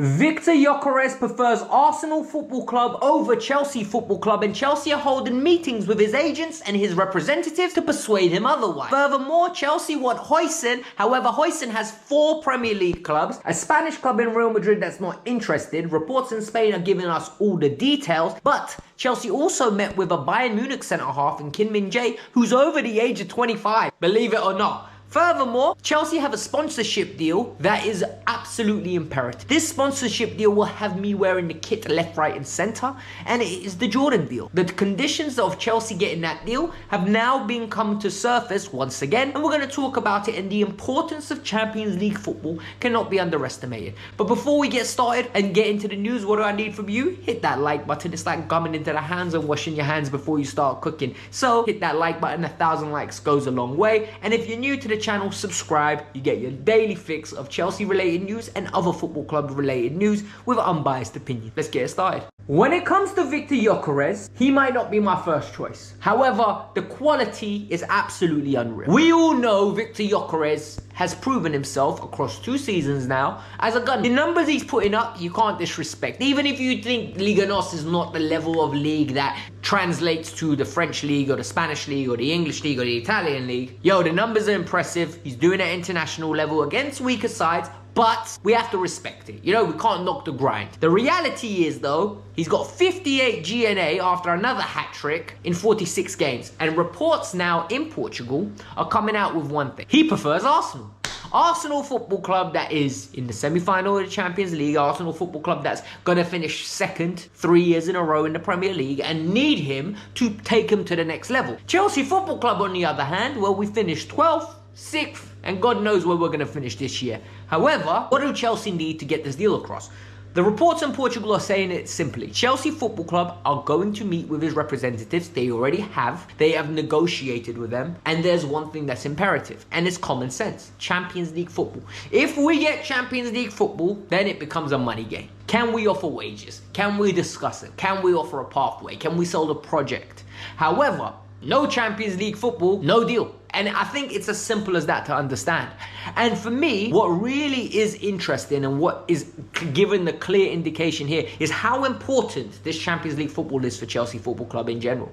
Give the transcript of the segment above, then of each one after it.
Victor Gyökeres prefers Arsenal Football Club over Chelsea Football Club, and Chelsea are holding meetings with his agents and his representatives to persuade him otherwise. Furthermore, Chelsea want Hujisen. However, Hujisen has 4 Premier League clubs, a Spanish club in Real Madrid that's not interested. Reports in Spain are giving us all the details, but Chelsea also met with a Bayern Munich centre-half in Kim Min-jae, who's over the age of 25, believe it or not. Furthermore, Chelsea have a sponsorship deal that is absolutely imperative. This sponsorship deal will have me wearing the kit left, right and centre, and it is the Jordan deal. The conditions of Chelsea getting that deal have now been come to surface once again, and we're going to talk about it, and the importance of Champions League football cannot be underestimated. But before we get started and get into the news, what do I need from you? Hit that like button. It's like gumming into the hands and washing your hands before you start cooking. So hit that like button. 1,000 likes goes a long way. And if you're new to the channel, subscribe. You get your daily fix of Chelsea related news and other football club related news with unbiased opinion. Let's get started. When it comes to Victor Gyökeres, he might not be my first choice. However, the quality is absolutely unreal. We all know Victor Gyökeres has proven himself across 2 seasons now as a gun. The numbers he's putting up, you can't disrespect. Even if you think Liga NOS is not the level of league that translates to the French league or the Spanish league or the English league or the Italian league, yo, the numbers are impressive. He's doing it at international level against weaker sides, but we have to respect it. You know, we can't knock the grind. The reality is, though, he's got 58 GNA after another hat-trick in 46 games. And reports now in Portugal are coming out with one thing. He prefers Arsenal. Arsenal Football Club that is in the semi-final of the Champions League. Arsenal Football Club that's going to finish second 3 years in a row in the Premier League and need him to take him to the next level. Chelsea Football Club, on the other hand, well, we finished 12th, 6th, and God knows where we're going to finish this year. However, what do Chelsea need to get this deal across? The reports in Portugal are saying it simply. Chelsea Football Club are going to meet with his representatives. They already have. They have negotiated with them. And there's one thing that's imperative, and it's common sense. Champions League football. If we get Champions League football, then it becomes a money game. Can we offer wages? Can we discuss it? Can we offer a pathway? Can we sell the project? However, no Champions League football, no deal. And I think it's as simple as that to understand. And for me, what really is interesting and what is given the clear indication here is how important this Champions League football is for Chelsea Football Club in general.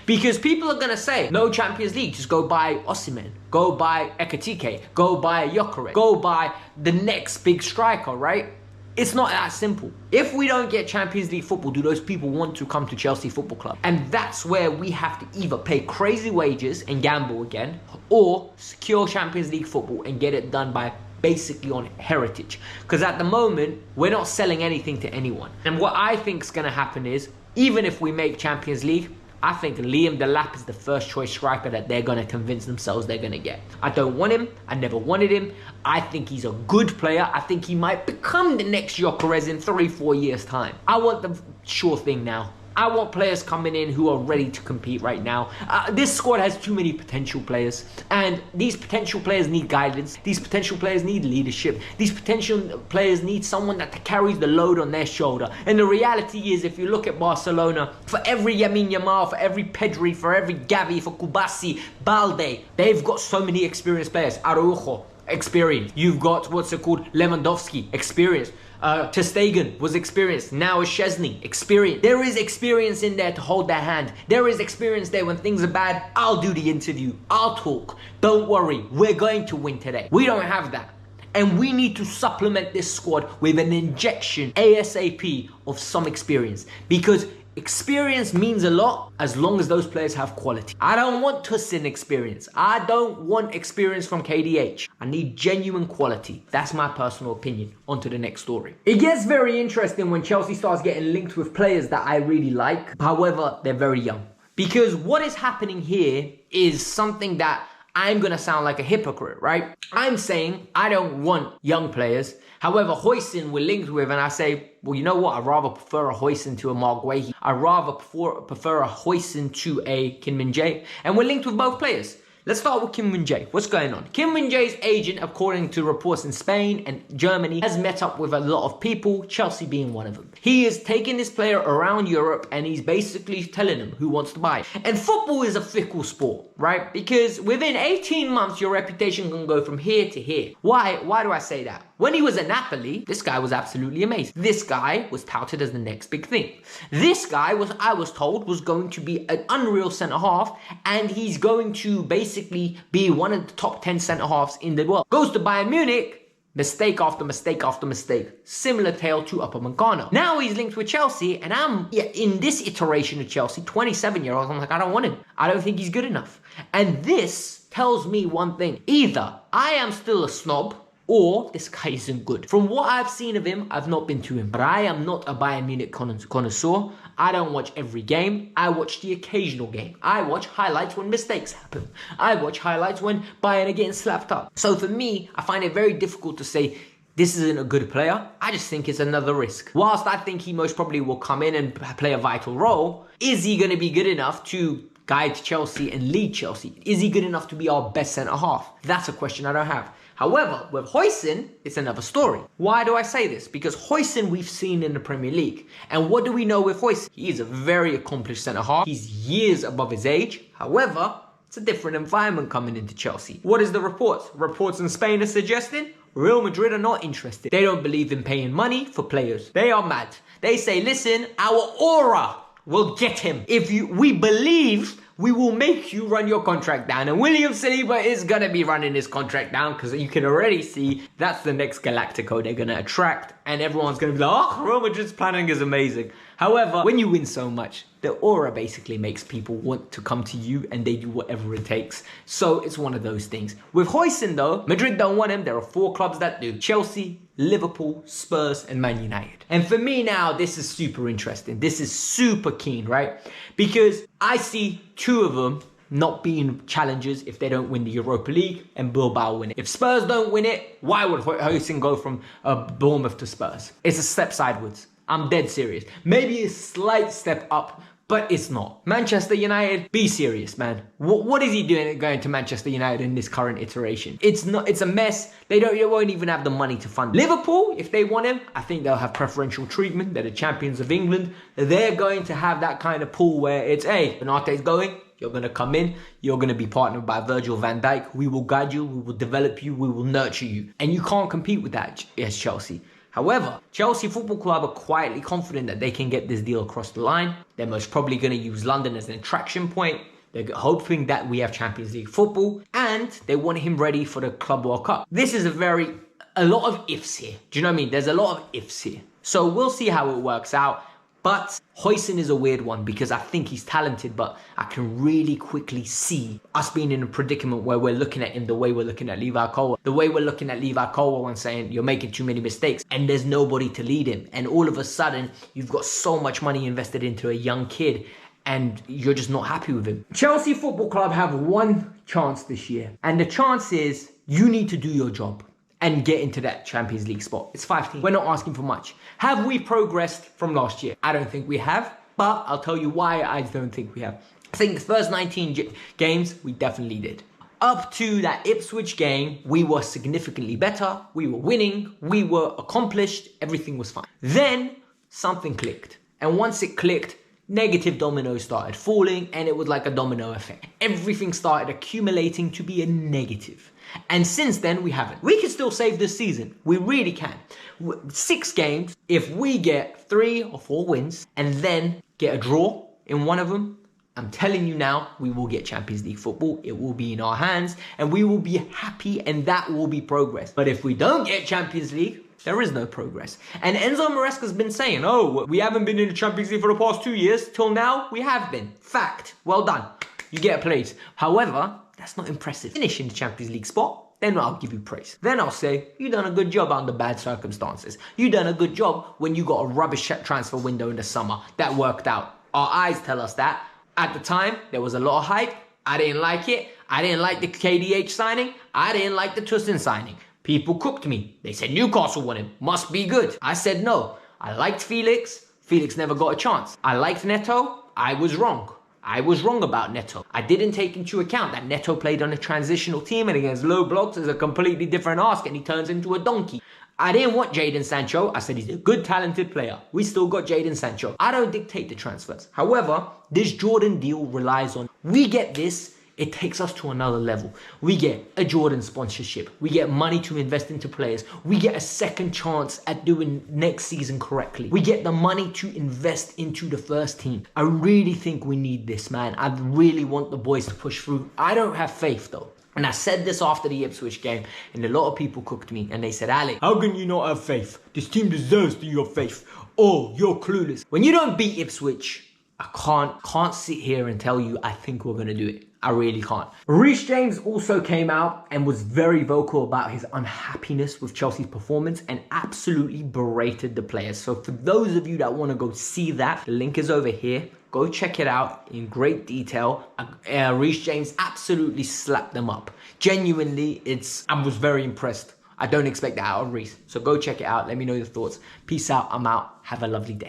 Because people are going to say, no Champions League, just go buy Osimhen, go buy Ekitike, go buy Gyökeres, go buy the next big striker, right? It's not that simple. If we don't get Champions League football, do those people want to come to Chelsea Football Club? And that's where we have to either pay crazy wages and gamble again, or secure Champions League football and get it done by basically on heritage. Because at the moment, we're not selling anything to anyone. And what I think is going to happen is, even if we make Champions League, I think Liam Delap is the first choice striker that they're going to convince themselves they're going to get. I don't want him. I never wanted him. I think he's a good player. I think he might become the next Gyökeres in 3-4 years' time. I want the sure thing now. I want players coming in who are ready to compete right now. This squad has too many potential players, and these potential players need guidance. These potential players need leadership. These potential players need someone that carries the load on their shoulder. And the reality is, if you look at Barcelona, for every Lamine Yamal, for every Pedri, for every Gavi, for Kubasi, Balde, they've got so many experienced players. Araujo, experience. You've got, what's it called, Lewandowski, experience. Ter Stegen was experienced. Now is Szczesny, experienced. There is experience in there to hold their hand. There is experience there when things are bad. I'll do the interview. I'll talk. Don't worry, we're going to win today. We don't have that. And we need to supplement this squad with an injection ASAP of some experience. Because experience means a lot as long as those players have quality. I don't want Hujisen experience. I don't want experience from KDH. I need genuine quality. That's my personal opinion. On to the next story. It gets very interesting when Chelsea starts getting linked with players that I really like. However, they're very young. Because what is happening here is something that I'm going to sound like a hypocrite, right? I'm saying I don't want young players. However, Hujisen we're linked with, and I say, well, you know what? I'd rather prefer a Hujisen to a Mark Guehi. I'd rather prefer a Hujisen to a Kim Min-jae. And we're linked with both players. Let's start with Kim Min-jae. What's going on? Kim Min-jae's agent, according to reports in Spain and Germany, has met up with a lot of people, Chelsea being one of them. He is taking this player around Europe and he's basically telling them who wants to buy. And football is a fickle sport, right? Because within 18 months, your reputation can go from here to here. Why do I say that? When he was at Napoli, this guy was absolutely amazing. This guy was touted as the next big thing. This guy I was told, was going to be an unreal centre-half, and he's going to basically be one of the top 10 centre-halves in the world. Goes to Bayern Munich, mistake after mistake after mistake. Similar tale to Upamecano. Now he's linked with Chelsea, and in this iteration of Chelsea, 27-year-olds, I'm like, I don't want him. I don't think he's good enough. And this tells me one thing. Either I am still a snob, or this guy isn't good. From what I've seen of him, I've not been to him. But I am not a Bayern Munich connoisseur. I don't watch every game. I watch the occasional game. I watch highlights when mistakes happen. I watch highlights when Bayern are getting slapped up. So for me, I find it very difficult to say this isn't a good player. I just think it's another risk. Whilst I think he most probably will come in and play a vital role, is he going to be good enough to guide Chelsea and lead Chelsea? Is he good enough to be our best centre-half? That's a question I don't have. However, with Hujisen, it's another story. Why do I say this? Because Hujisen we've seen in the Premier League. And what do we know with Hujisen? He is a very accomplished centre-half. He's years above his age. However, it's a different environment coming into Chelsea. What is the reports? Reports in Spain are suggesting Real Madrid are not interested. They don't believe in paying money for players. They are mad. They say, listen, our aura will get him. We believe we will make you run your contract down. And William Saliba is going to be running his contract down, because you can already see that's the next Galactico they're going to attract. And everyone's going to be like, oh, Real Madrid's planning is amazing. However, when you win so much, the aura basically makes people want to come to you, and they do whatever it takes. So it's one of those things. With Hujisen though, Madrid don't want him. There are 4 clubs that do. Chelsea, Liverpool, Spurs, and Man United. And for me now, this is super interesting. This is super keen, right? Because I see 2 of them not being challengers if they don't win the Europa League, and Bilbao win it. If Spurs don't win it, why would Hujisen go from Bournemouth to Spurs? It's a step sideways. I'm dead serious. Maybe a slight step up, but it's not. Manchester United, be serious, man. What is he doing going to Manchester United in this current iteration? It's a mess. They won't even have the money to fund. Liverpool, if they want him, I think they'll have preferential treatment. They're the champions of England. They're going to have that kind of pull where it's, hey, Benate's going, you're going to come in, you're going to be partnered by Virgil van Dijk. We will guide you, we will develop you, we will nurture you. And you can't compete with that as Chelsea. However, Chelsea Football Club are quietly confident that they can get this deal across the line. They're most probably going to use London as an attraction point. They're hoping that we have Champions League football, and they want him ready for the Club World Cup. This is a lot of ifs here. Do you know what I mean? There's a lot of ifs here. So we'll see how it works out. But Hujisen is a weird one, because I think he's talented, but I can really quickly see us being in a predicament where we're looking at him the way we're looking at Levi Colwill. The way we're looking at Levi Colwill and saying, you're making too many mistakes, and there's nobody to lead him. And all of a sudden, you've got so much money invested into a young kid, and you're just not happy with him. Chelsea Football Club have one chance this year, and the chance is you need to do your job and get into that Champions League spot. It's 5 teams. We're not asking for much. Have we progressed from last year? I don't think we have, but I'll tell you why I don't think we have. I think the first 19 games, we definitely did. Up to that Ipswich game, we were significantly better. We were winning. We were accomplished. Everything was fine. Then something clicked. And once it clicked, negative dominoes started falling, and it was like a domino effect. Everything started accumulating to be a negative. And since then, we haven't. We can still save this season. We really can. 6 games, if we get 3 or 4 wins and then get a draw in one of them, I'm telling you now, we will get Champions League football. It will be in our hands, and we will be happy, and that will be progress. But if we don't get Champions League, there is no progress. And Enzo Maresca's been saying, oh, we haven't been in the Champions League for the past 2 years. Till now, we have been. Fact. Well done. You get a praise. However, that's not impressive. Finish in the Champions League spot, then I'll give you praise. Then I'll say, you done a good job under bad circumstances. You done a good job when you got a rubbish transfer window in the summer. That worked out. Our eyes tell us that. At the time, there was a lot of hype. I didn't like it. I didn't like the KDH signing. I didn't like the Tosin signing. People cooked me. They said Newcastle won him. Must be good. I said no. I liked Felix. Felix never got a chance. I liked Neto. I was wrong. I was wrong about Neto. I didn't take into account that Neto played on a transitional team, and against low blocks is a completely different ask, and he turns into a donkey. I didn't want Jadon Sancho. I said he's a good, talented player. We still got Jadon Sancho. I don't dictate the transfers. However, this Jordan deal relies on, we get this it takes us to another level. We get a Jordan sponsorship. We get money to invest into players. We get a second chance at doing next season correctly. We get the money to invest into the first team. I really think we need this, man. I really want the boys to push through. I don't have faith though. And I said this after the Ipswich game, and a lot of people cooked me, and they said, "Ali, how can you not have faith? This team deserves your faith. Oh, you're clueless." When you don't beat Ipswich, I can't sit here and tell you I think we're going to do it. I really can't. Reece James also came out and was very vocal about his unhappiness with Chelsea's performance and absolutely berated the players. So for those of you that want to go see that, the link is over here. Go check it out in great detail. Reece James absolutely slapped them up. Genuinely, I was very impressed. I don't expect that out of Reece. So go check it out. Let me know your thoughts. Peace out. I'm out. Have a lovely day.